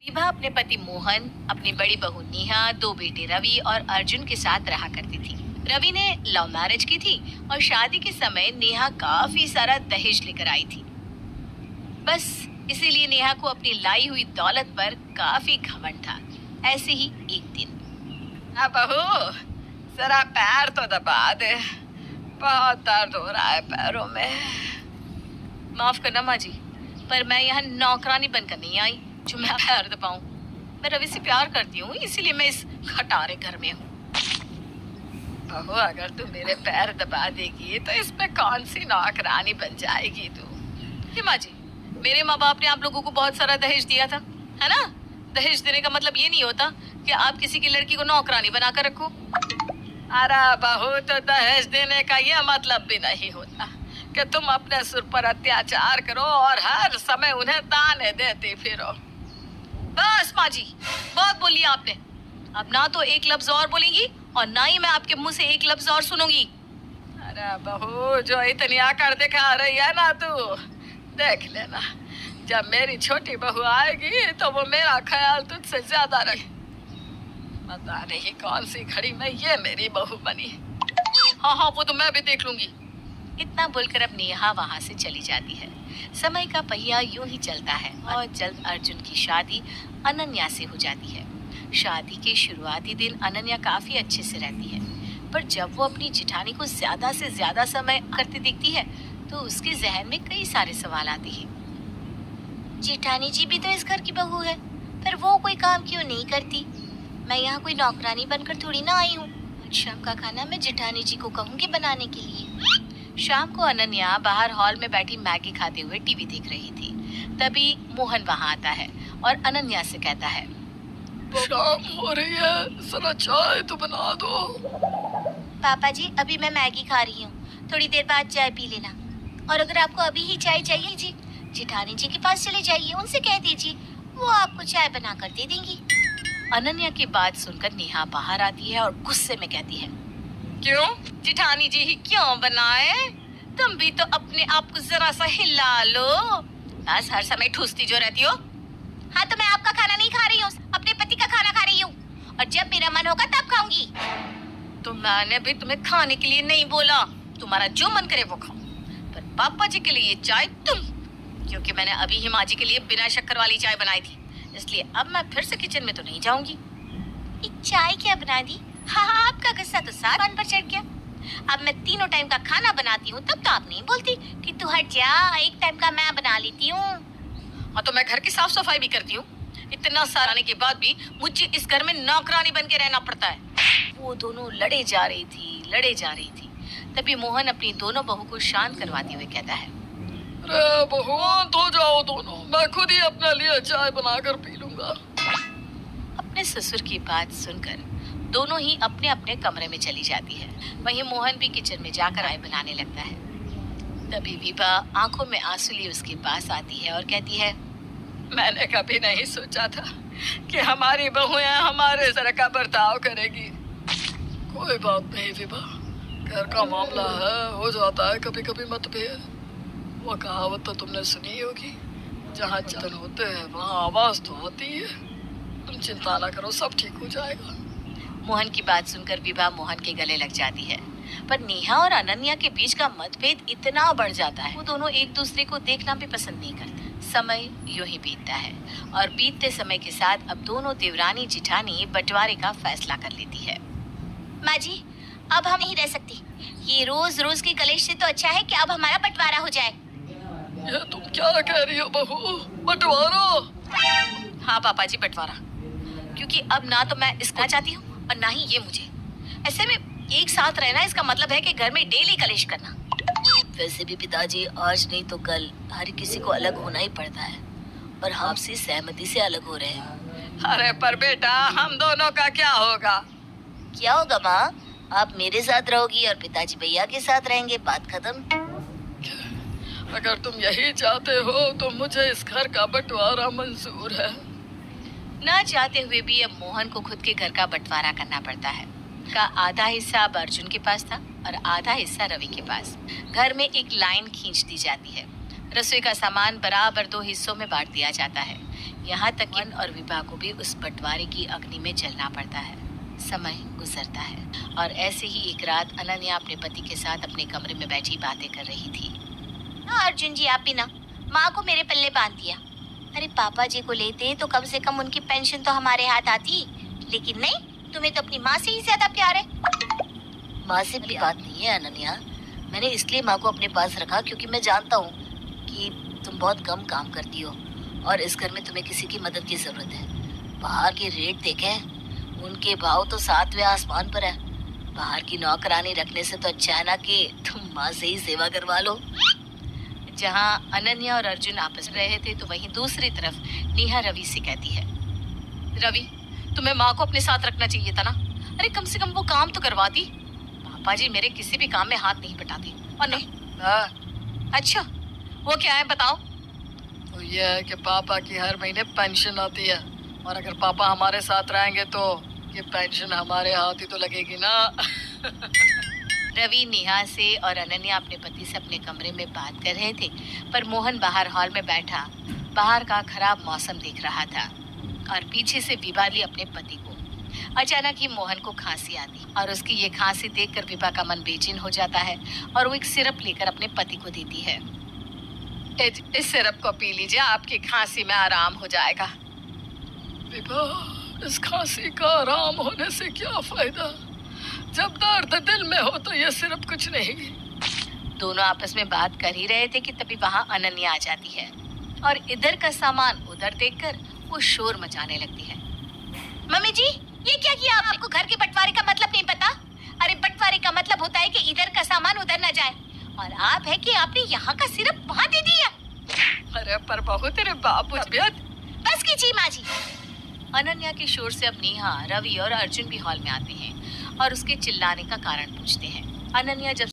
विभा अपने पति मोहन, अपनी बड़ी बहू नेहा, दो बेटे रवि और अर्जुन के साथ रहा करती थी। रवि ने लव मैरिज की थी और शादी के समय नेहा काफी सारा दहेज लेकर आई थी। बस इसीलिए नेहा को अपनी लाई हुई दौलत पर काफी घमंड था। ऐसे ही एक दिन, हाँ बहू, जरा पैर तो दबा दे, बहुत दर्द हो रहा है पैरों में। माफ करना माँ जी, पर मैं यहाँ नौकरानी बनकर नहीं आई जो मैं पैर दबाऊं। मैं रवि से प्यार करती हूँ, इसीलिए मैं इस खटारे घर में हूँ। बहू, अगर तू मेरे पैर दबा देगी तो इसमें कौन सी नौकरानी बन जाएगी तू? ये माँ जी, मेरे माँ बाप ने आप लोगों को बहुत सारा दहेज दिया था, है ना? दहेज देने का मतलब ये नहीं होता कि आप किसी की लड़की को नौकरानी बनाकर रखो। अरे बहू, तो दहेज देने का ये मतलब भी नहीं होता कि तुम अपने सिर पर अत्याचार करो और हर समय उन्हें ताने देती फिरो। बस माँ जी, बहुत बोली आपने। अब ना तो एक लफ्ज और बोलेंगी और ना ही मैं आपके मुंह से एक लफ्ज और सुनूंगी। अरे बहू, जो इतनी आकर दिखा रही है ना तू, देख लेना जब मेरी छोटी बहू आएगी तो वो मेरा ख्याल तुझसे ज्यादा रखे। पता नहीं कौन सी घड़ी में ये मेरी बहू बनी। हाँ, वो तो मैं भी देख लूंगी। इतना बोलकर अब नेहा वहां से चली जाती है। समय का पहिया यूं ही चलता है और जल्द अर्जुन की शादी अनन्या से हो जाती है। शादी के शुरुआती दिन अनन्या काफी अच्छे से रहती है, पर जब वो अपनी जिठानी को ज्यादा से ज्यादा समय करती दिखती है तो उसके जहन में कई सारे सवाल आते हैं। जिठानी जी भी तो इस घर की बहू है, पर वो कोई काम क्यों नहीं करती? मैं यहाँ कोई नौकरानी बनकर थोड़ी ना आई हूँ। शाम का खाना मैं जिठानी जी को कहूँगी बनाने के लिए। शाम को अनन्या बाहर हॉल में बैठी मैगी खाते हुए टीवी देख रही थी। तभी मोहन वहाँ आता है और अनन्या से कहता है, शाम हो रही है, जरा चाय तो बना दो। पापा जी, अभी मैं मैगी खा रही हूँ, थोड़ी देर बाद चाय पी लेना। और अगर आपको अभी ही चाय चाहिए जी, जिठानी जी के पास चले जाइए, उनसे कह दीजिए, वो आपको चाय बना कर दे देंगी। अनन्या की बात सुनकर नेहा बाहर आती है और गुस्से में कहती है, क्यों? जिठानी जी ही क्यों बनाए? तुम भी तो अपने आप को जरा सा हिला लो, बस हर समय ठूसती जो रहती हो। हाँ, तो मैं आपका खाना नहीं खा रही हूँ, अपने पति का खाना खा रही हूँ, और जब मेरा मन होगा तब खाऊंगी। तो मैंने भी तुम्हें खाने के लिए नहीं बोला, तुम्हारा जो मन करे वो खाओ, पर पापा जी के लिए चाय तुम, क्योंकि मैंने अभी ही माँ जी के लिए बिना शक्कर वाली चाय बनाई थी, इसलिए अब मैं फिर से किचन में तो नहीं जाऊंगी। एक चाय क्या बना दी? हाँ, आपका गुस्सा तो सार मन पर चढ़ गया। अब मैं तीनों टाइम का खाना बनाती हूँ, तब तो आप नहीं बोलती कि तू हट जा, एक टाइम का मैं बना लेती हूँ। हाँ, तो मैं घर की साफ सफाई भी करती हूँ। इतना सारा आने के बाद भी मुझे इस घर में नौकरानी बन के रहना पड़ता है। वो दोनों लड़े जा रही थी। तभी मोहन अपनी दोनों बहू को शांत करवाते हुए कहता है, अरे बहू, तो जाओ दोनों, मैं खुद ही अपने लिए चाय बनाकर पी लूंगा। अपने ससुर की बात सुनकर दोनों ही अपने अपने कमरे में चली जाती है। वहीं मोहन भी किचन में जाकर चाय बनाने लगता है। तभी विभा आंखों में आंसू लिए उसके पास आती है और कहती है, मैंने कभी नहीं सोचा था कि हमारी बहुएं हमारे तरह का बर्ताव करेगी। कोई बात नहीं विभा, घर का मामला है, हो जाता है कभी कभी मतभेद। वो कहावत तो तुमने सुनी होगी, जहाँ जतन होते हैं वहाँ आवाज तो होती है। तुम चिंता ना करो, सब ठीक हो जाएगा। मोहन की बात सुनकर विभा मोहन के गले लग जाती है, पर नेहा और अनन्या के बीच का मतभेद इतना बढ़ जाता है, वो दोनों एक दूसरे को देखना भी पसंद नहीं करते। समय यूं ही बीतता है और बीतते समय के साथ अब दोनों देवरानी जिठानी बंटवारे का फैसला कर लेती है। माँ जी, अब हम नहीं रह सकते, ये रोज रोज के कलेश से तो अच्छा है कि अब हमारा बंटवारा हो जाए। ये तुम क्या कह रही हो बहू? बंटवारा? हाँ पापा जी, बंटवारा, क्योंकि अब ना तो मैं इसका चाहती हूँ और ना ही ये मुझे। ऐसे में एक साथ रहना, इसका मतलब है कि घर में डेली कलेश करना। वैसे भी पिताजी, आज नहीं तो कल हर किसी को अलग होना ही पड़ता है और हम आपसी सहमति से अलग हो रहे हैं। अरे पर बेटा, हम दोनों का क्या होगा? क्या होगा माँ? आप मेरे साथ रहोगी और पिताजी भैया के साथ रहेंगे, बात खत्म। अगर तुम यही चाहते हो तो मुझे इस घर का बंटवारा मंजूर है। न चाहते हुए भी अब मोहन को खुद के घर का बंटवारा करना पड़ता है। का आधा हिस्सा अब अर्जुन के पास था और आधा हिस्सा रवि के पास। घर में एक लाइन खींच दी जाती है। रसोई का सामान बराबर 2 हिस्सों में बांट दिया जाता है। यहाँ तक कि और विभा को भी उस बंटवारे की अग्नि में जलना पड़ता है। समय गुजरता है और ऐसे ही एक रात अनन्या अपने पति के साथ अपने कमरे में बैठी बातें कर रही थी। अर्जुन जी, आप भी ना माँ को मेरे पल्ले बांध दिया। अरे पापा जी को लेते तो कम से कम उनकी पेंशन तो हमारे हाथ आती, लेकिन नहीं, तुम्हें तो अपनी माँ से ही ज्यादा प्यार है। माँ से भी बात नहीं है अनन्या, मैंने इसलिए माँ को अपने पास रखा क्योंकि मैं जानता हूँ कि तुम बहुत कम काम करती हो और इस घर में तुम्हें किसी की मदद की जरूरत है। बाहर के रेट देखें, उनके भाव तो 7वें आसमान पर है। बाहर की नौकरानी रखने से तो अच्छा है ना कि तुम माँ से ही सेवा करवा लो। जहाँ अनन्या और अर्जुन आपस में रहे थे तो वहीं दूसरी तरफ नेहा रवि से कहती है, रवि तुम्हें माँ को अपने साथ रखना चाहिए था ना। अरे कम से कम वो काम तो करवाती। पापा जी मेरे किसी भी काम में हाथ नहीं बटाते। और नहीं, अच्छा वो क्या है बताओ। तो ये है कि पापा की हर महीने पेंशन आती है और अगर पापा हमारे साथ रहेंगे तो ये पेंशन हमारे हाथ ही तो लगेगी ना। रवि नेहा से और अनन्या अपने पति से अपने कमरे में बात कर रहे थे, पर मोहन बाहर हॉल में बैठा बाहर का खराब मौसम देख रहा था और पीछे से विभाली अपने पति को। अचानक ही मोहन को खांसी आती और उसकी ये खांसी देखकर विभा का मन बेचैन हो जाता है और वो एक सिरप लेकर अपने पति को देती है। इस सिरप को पी लीजिए, आपकी खांसी में आराम हो जाएगा। विभा, इस खांसी का आराम होने से क्या फायदा? जब दर्द दिल में हो तो ये सिर्फ कुछ नहीं। दोनों आपस में बात कर ही रहे थे कि तभी वहां अनन्या आ जाती है और इधर का सामान उधर देखकर वो शोर मचाने लगती है। मम्मी जी, ये क्या किया आपको घर के बंटवारे का मतलब नहीं पता? अरे बंटवारे का मतलब होता है कि इधर का सामान उधर न जाए, और आप है कि आपने यहाँ का सिर्फ वहाँ दे दिया। अरे पर बहू, तेरे बाबू बस कीजिए माँ जी। अनन्या के शोर से अब नेहा, रवि और अर्जुन भी हॉल में आते हैं और उसके चिल्लाने का कारण पूछते हैं। अनन्या जब